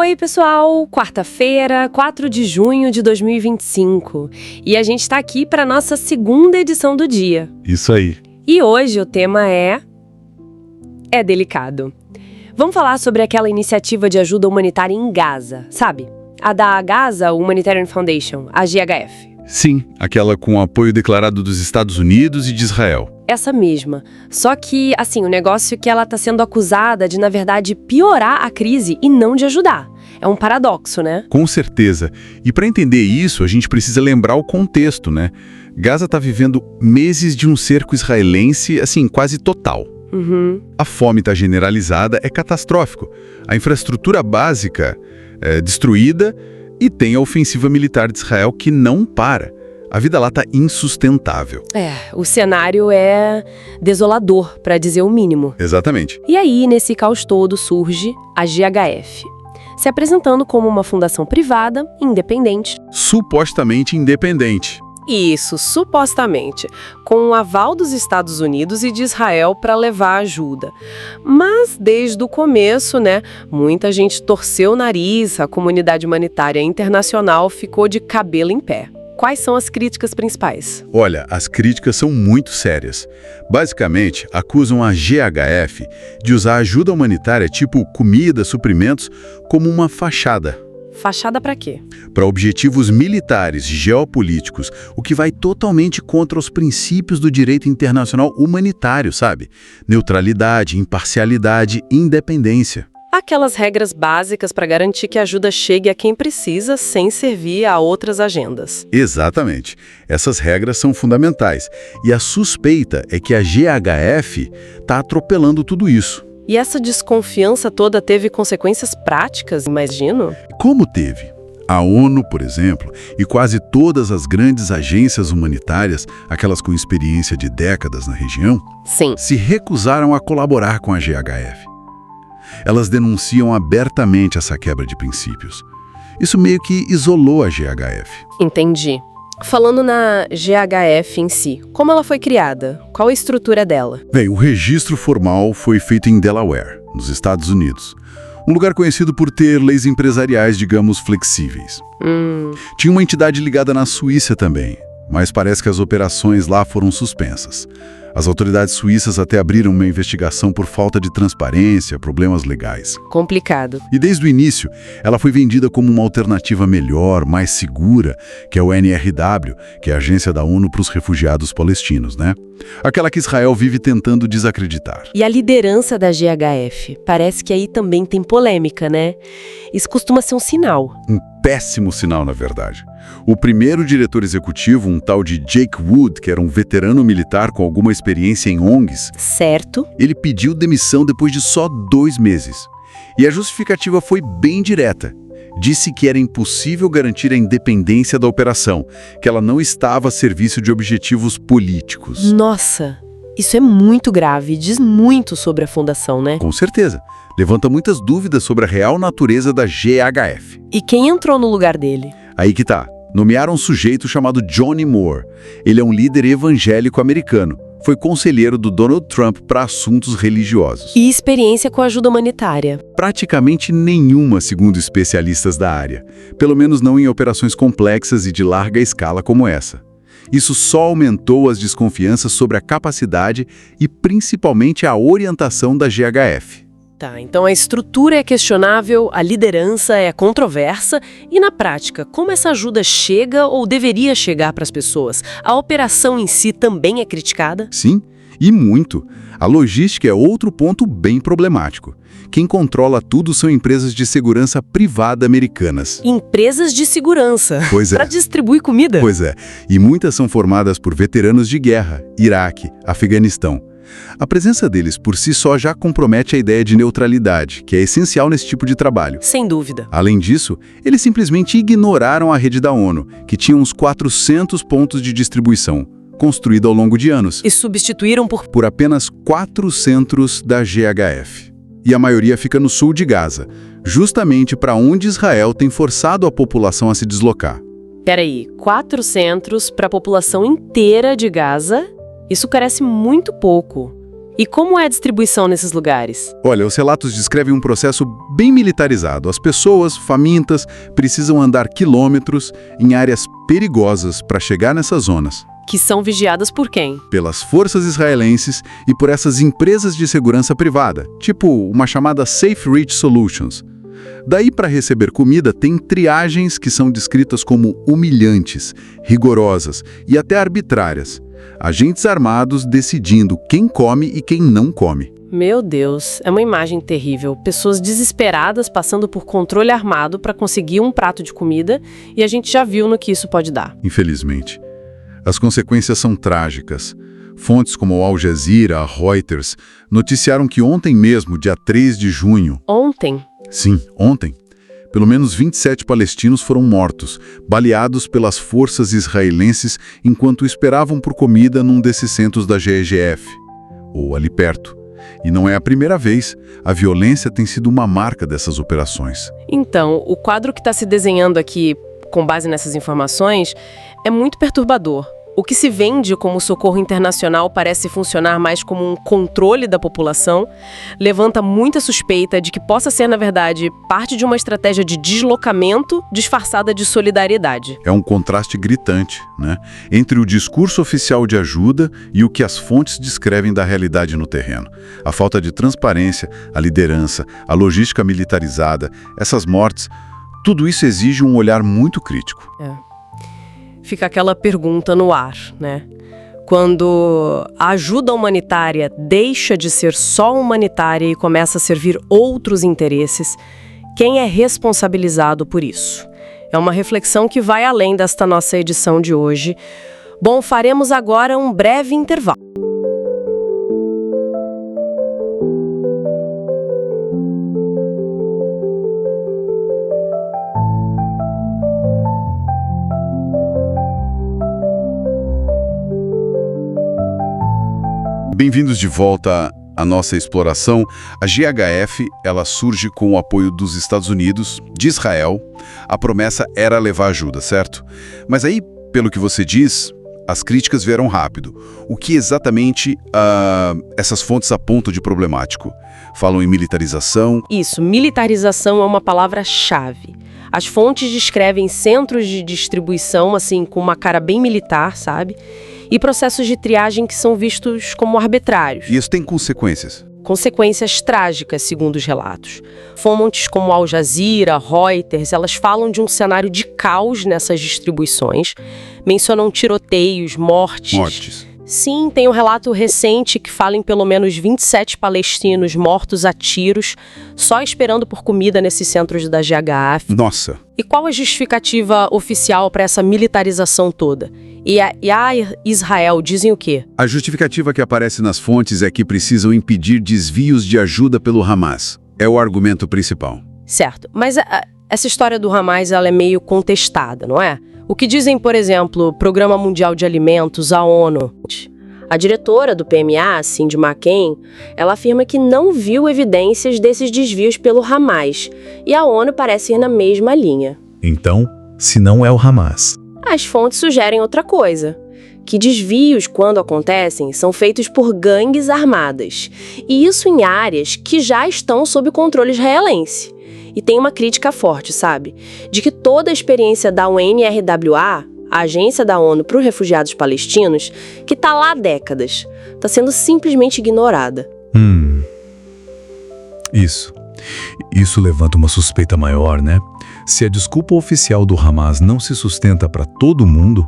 Oi, pessoal! Quarta-feira, 4 de junho de 2025. E a gente está aqui para nossa segunda edição do dia. Isso aí. E hoje o tema é delicado. Vamos falar sobre aquela iniciativa de ajuda humanitária em Gaza, sabe? A da Gaza Humanitarian Foundation, a GHF. Sim, aquela com apoio declarado dos Estados Unidos e de Israel. Essa mesma. Só que, assim, o negócio é que ela está sendo acusada de, na verdade, piorar a crise e não de ajudar. É um paradoxo, né? Com certeza. E para entender isso, a gente precisa lembrar o contexto, né? Gaza está vivendo meses de um cerco israelense, assim, quase total. A fome está generalizada, é catastrófico. A infraestrutura básica é destruída e tem a ofensiva militar de Israel que não para. A vida lá está insustentável. O cenário é desolador, para dizer o mínimo. Exatamente. E aí, nesse caos todo, surge a GHF, se apresentando como uma fundação privada, independente. Supostamente independente. Isso, supostamente, com o aval dos Estados Unidos e de Israel para levar ajuda. Mas, desde o começo, muita gente torceu o nariz, a comunidade humanitária internacional ficou de cabelo em pé. Quais são as críticas principais? Olha, as críticas são muito sérias. Basicamente, acusam a GHF de usar ajuda humanitária, tipo comida, suprimentos, como uma fachada. Fachada para quê? Para objetivos militares, geopolíticos, o que vai totalmente contra os princípios do direito internacional humanitário, sabe? Neutralidade, imparcialidade, independência. Aquelas regras básicas para garantir que a ajuda chegue a quem precisa sem servir a outras agendas. Exatamente. Essas regras são fundamentais. E a suspeita é que a GHF está atropelando tudo isso. E essa desconfiança toda teve consequências práticas, imagino? Como teve? A ONU, por exemplo, e quase todas as grandes agências humanitárias, aquelas com experiência de décadas na região, Sim. se recusaram a colaborar com a GHF. Elas denunciam abertamente essa quebra de princípios. Isso meio que isolou a GHF. Entendi. Falando na GHF em si, como ela foi criada? Qual a estrutura dela? Bem, o registro formal foi feito em Delaware, nos Estados Unidos. Um lugar conhecido por ter leis empresariais, digamos, flexíveis. Tinha uma entidade ligada na Suíça também, mas parece que as operações lá foram suspensas. As autoridades suíças até abriram uma investigação por falta de transparência, problemas legais. Complicado. E desde o início, ela foi vendida como uma alternativa melhor, mais segura, que é o NRW, que é a Agência da ONU para os Refugiados Palestinos, né? Aquela que Israel vive tentando desacreditar. E a liderança da GHF? Parece que aí também tem polêmica, né? Isso costuma ser um sinal. Um péssimo sinal, na verdade. O primeiro diretor executivo, um tal de Jake Wood, que era um veterano militar com alguma experiência em ONGs, Certo. ele pediu demissão depois de só 2 meses. E a justificativa foi bem direta. Disse que era impossível garantir a independência da operação, que ela não estava a serviço de objetivos políticos. Nossa, isso é muito grave e diz muito sobre a fundação, né? Com certeza. Levanta muitas dúvidas sobre a real natureza da GHF. E quem entrou no lugar dele? Aí que tá. Nomearam um sujeito chamado Johnny Moore. Ele é um líder evangélico americano. Foi conselheiro do Donald Trump para assuntos religiosos. E experiência com ajuda humanitária? Praticamente nenhuma, segundo especialistas da área. Pelo menos não em operações complexas e de larga escala como essa. Isso só aumentou as desconfianças sobre a capacidade e principalmente a orientação da GHF. Tá, então a estrutura é questionável, a liderança é controversa e, na prática, como essa ajuda chega ou deveria chegar para as pessoas? A operação em si também é criticada? Sim, e muito. A logística é outro ponto bem problemático. Quem controla tudo são empresas de segurança privada americanas. Empresas de segurança. Pois é. Para distribuir comida? Pois é, e muitas são formadas por veteranos de guerra, Iraque, Afeganistão. A presença deles por si só já compromete a ideia de neutralidade, que é essencial nesse tipo de trabalho. Sem dúvida. Além disso, eles simplesmente ignoraram a rede da ONU, que tinha uns 400 pontos de distribuição, construída ao longo de anos. E substituíram por Apenas 4 centros da GHF. E a maioria fica no sul de Gaza, justamente para onde Israel tem forçado a população a se deslocar. Peraí, 4 centros para a população inteira de Gaza? Isso carece muito pouco. E como é a distribuição nesses lugares? Olha, os relatos descrevem um processo bem militarizado. As pessoas, famintas, precisam andar quilômetros em áreas perigosas para chegar nessas zonas. Que são vigiadas por quem? Pelas forças israelenses e por essas empresas de segurança privada, tipo uma chamada Safe Reach Solutions. Daí, para receber comida, tem triagens que são descritas como humilhantes, rigorosas e até arbitrárias. Agentes armados decidindo quem come e quem não come. Meu Deus, é uma imagem terrível. Pessoas desesperadas passando por controle armado para conseguir um prato de comida, e a gente já viu no que isso pode dar. Infelizmente. As consequências são trágicas. Fontes como Al Jazeera, Reuters, noticiaram que ontem mesmo, dia 3 de junho... Ontem? Sim, ontem. Pelo menos 27 palestinos foram mortos, baleados pelas forças israelenses enquanto esperavam por comida num desses centros da GEGF, ou ali perto. E não é a primeira vez. A violência tem sido uma marca dessas operações. Então, o quadro que está se desenhando aqui, com base nessas informações, é muito perturbador. O que se vende como socorro internacional parece funcionar mais como um controle da população, levanta muita suspeita de que possa ser, na verdade, parte de uma estratégia de deslocamento disfarçada de solidariedade. É um contraste gritante, né? Entre o discurso oficial de ajuda e o que as fontes descrevem da realidade no terreno. A falta de transparência, a liderança, a logística militarizada, essas mortes, tudo isso exige um olhar muito crítico. Fica aquela pergunta no ar, né? Quando a ajuda humanitária deixa de ser só humanitária e começa a servir outros interesses, quem é responsabilizado por isso? É uma reflexão que vai além desta nossa edição de hoje. Bom, faremos agora um breve intervalo. Bem-vindos de volta à nossa exploração. A GHF, ela surge com o apoio dos Estados Unidos, de Israel. A promessa era levar ajuda, certo? Mas aí, pelo que você diz, as críticas vieram rápido. O que exatamente essas fontes apontam de problemático? Falam em militarização? Isso, militarização é uma palavra-chave. As fontes descrevem centros de distribuição, assim, com uma cara bem militar, sabe? E processos de triagem que são vistos como arbitrários. E isso tem consequências? Consequências trágicas, segundo os relatos. Fontes como Al Jazeera, Reuters, elas falam de um cenário de caos nessas distribuições, mencionam tiroteios, mortes. Sim, tem um relato recente que fala em pelo menos 27 palestinos mortos a tiros, só esperando por comida nesses centros da GHF. Nossa! E qual a justificativa oficial para essa militarização toda? E a Israel dizem o quê? A justificativa que aparece nas fontes é que precisam impedir desvios de ajuda pelo Hamas. É o argumento principal. Certo, mas essa história do Hamas ela é meio contestada, não é? O que dizem, por exemplo, o Programa Mundial de Alimentos, a ONU? A diretora do PMA, Cindy McCain, ela afirma que não viu evidências desses desvios pelo Hamas, e a ONU parece ir na mesma linha. Então, se não é o Hamas? As fontes sugerem outra coisa, que desvios, quando acontecem, são feitos por gangues armadas, e isso em áreas que já estão sob controle israelense. E tem uma crítica forte, sabe? De que toda a experiência da UNRWA, a Agência da ONU para os Refugiados Palestinos, que está lá há décadas, está sendo simplesmente ignorada. Isso levanta uma suspeita maior, né? Se a desculpa oficial do Hamas não se sustenta para todo mundo,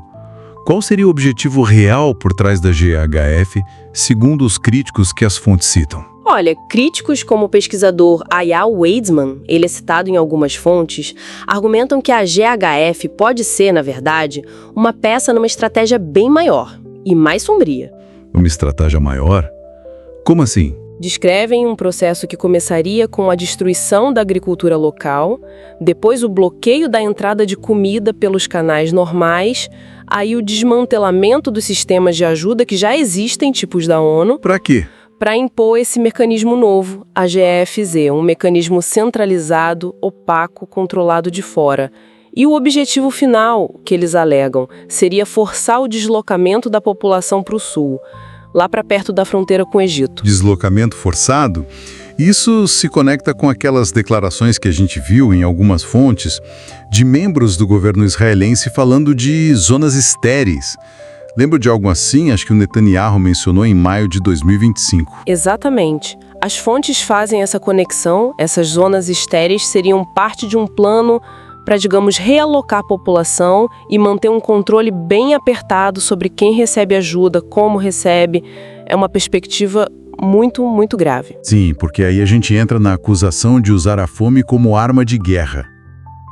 qual seria o objetivo real por trás da GHF, segundo os críticos que as fontes citam? Olha, críticos como o pesquisador Eyal Weizman, ele é citado em algumas fontes, argumentam que a GHF pode ser, na verdade, uma peça numa estratégia bem maior e mais sombria. Uma estratégia maior? Como assim? Descrevem um processo que começaria com a destruição da agricultura local, depois o bloqueio da entrada de comida pelos canais normais, aí o desmantelamento dos sistemas de ajuda que já existem, tipos da ONU. Para quê? Para impor esse mecanismo novo, a GFZ, um mecanismo centralizado, opaco, controlado de fora. E o objetivo final, que eles alegam, seria forçar o deslocamento da população para o sul. lá para perto da fronteira com o Egito. Deslocamento forçado? Isso se conecta com aquelas declarações que a gente viu em algumas fontes de membros do governo israelense falando de zonas estéreis. Lembro de algo assim? Acho que o Netanyahu mencionou em maio de 2025. Exatamente. As fontes fazem essa conexão, essas zonas estéreis seriam parte de um plano para, digamos, realocar a população e manter um controle bem apertado sobre quem recebe ajuda, como recebe. É uma perspectiva muito, muito grave. Sim, porque aí a gente entra na acusação de usar a fome como arma de guerra,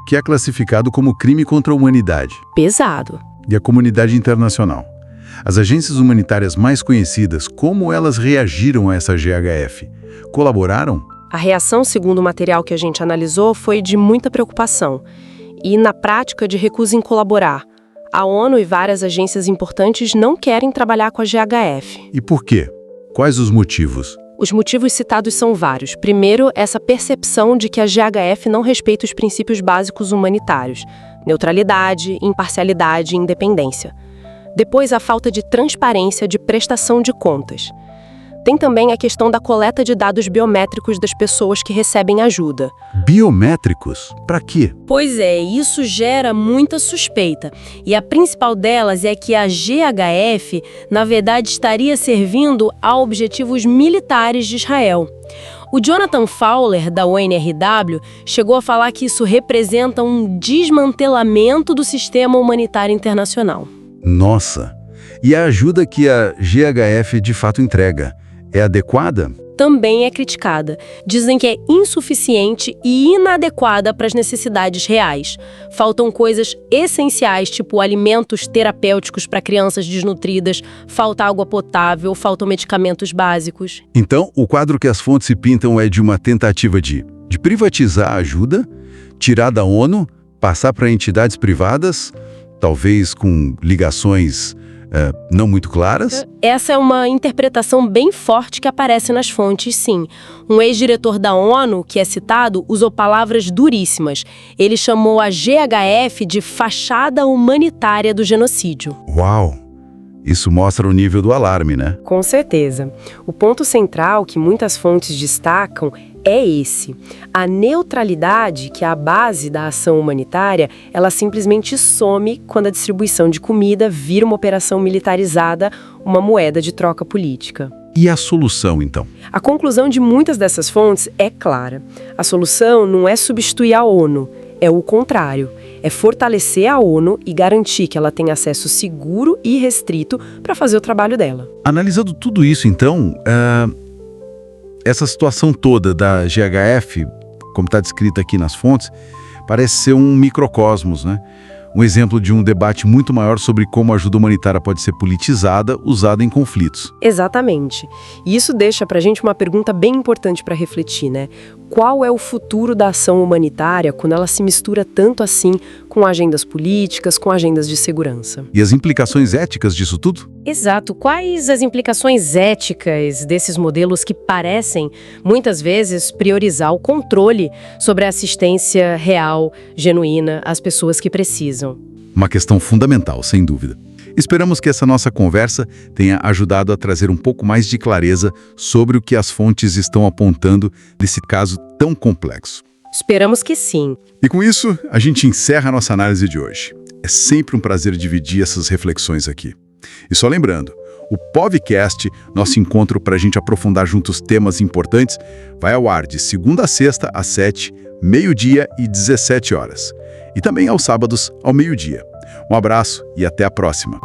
que é classificado como crime contra a humanidade. Pesado. E a comunidade internacional. As agências humanitárias mais conhecidas, como elas reagiram a essa GHF? Colaboraram? A reação, segundo o material que a gente analisou, foi de muita preocupação e, na prática, de recusa em colaborar. A ONU e várias agências importantes não querem trabalhar com a GHF. E por quê? Quais os motivos? Os motivos citados são vários. Primeiro, essa percepção de que a GHF não respeita os princípios básicos humanitários: neutralidade, imparcialidade e independência. Depois, a falta de transparência de prestação de contas. Tem também a questão da coleta de dados biométricos das pessoas que recebem ajuda. Biométricos? Para quê? Pois é, isso gera muita suspeita. E a principal delas é que a GHF, na verdade, estaria servindo a objetivos militares de Israel. O Jonathan Fowler, da UNRW, chegou a falar que isso representa um desmantelamento do sistema humanitário internacional. Nossa! E a ajuda que a GHF de fato entrega é adequada? Também é criticada. Dizem que é insuficiente e inadequada para as necessidades reais. Faltam coisas essenciais, tipo alimentos terapêuticos para crianças desnutridas, falta água potável, faltam medicamentos básicos. Então, o quadro que as fontes se pintam é de uma tentativa de privatizar a ajuda, tirar da ONU, passar para entidades privadas, talvez com ligações não muito claras? Essa é uma interpretação bem forte que aparece nas fontes, sim. Um ex-diretor da ONU, que é citado, usou palavras duríssimas. Ele chamou a GHF de fachada humanitária do genocídio. Uau! Isso mostra o nível do alarme, né? Com certeza. O ponto central que muitas fontes destacam é esse. A neutralidade, que é a base da ação humanitária, ela simplesmente some quando a distribuição de comida vira uma operação militarizada, uma moeda de troca política. E a solução, então? A conclusão de muitas dessas fontes é clara. A solução não é substituir a ONU, é o contrário. É fortalecer a ONU e garantir que ela tenha acesso seguro e restrito para fazer o trabalho dela. Analisando tudo isso, então, essa situação toda da GHF, como está descrita aqui nas fontes, parece ser um microcosmos, né? Um exemplo de um debate muito maior sobre como a ajuda humanitária pode ser politizada, usada em conflitos. Exatamente. E isso deixa pra gente uma pergunta bem importante para refletir, né? Qual é o futuro da ação humanitária quando ela se mistura tanto assim com agendas políticas, com agendas de segurança? E as implicações éticas disso tudo? Exato. Quais as implicações éticas desses modelos que parecem, muitas vezes, priorizar o controle sobre a assistência real, genuína, às pessoas que precisam? Uma questão fundamental, sem dúvida. Esperamos que essa nossa conversa tenha ajudado a trazer um pouco mais de clareza sobre o que as fontes estão apontando nesse caso tão complexo. Esperamos que sim. E com isso, a gente encerra a nossa análise de hoje. É sempre um prazer dividir essas reflexões aqui. E só lembrando, o POVcast, nosso encontro para a gente aprofundar juntos temas importantes, vai ao ar de segunda a sexta às 7, meio-dia e 17 horas. E também aos sábados ao meio-dia. Um abraço e até a próxima.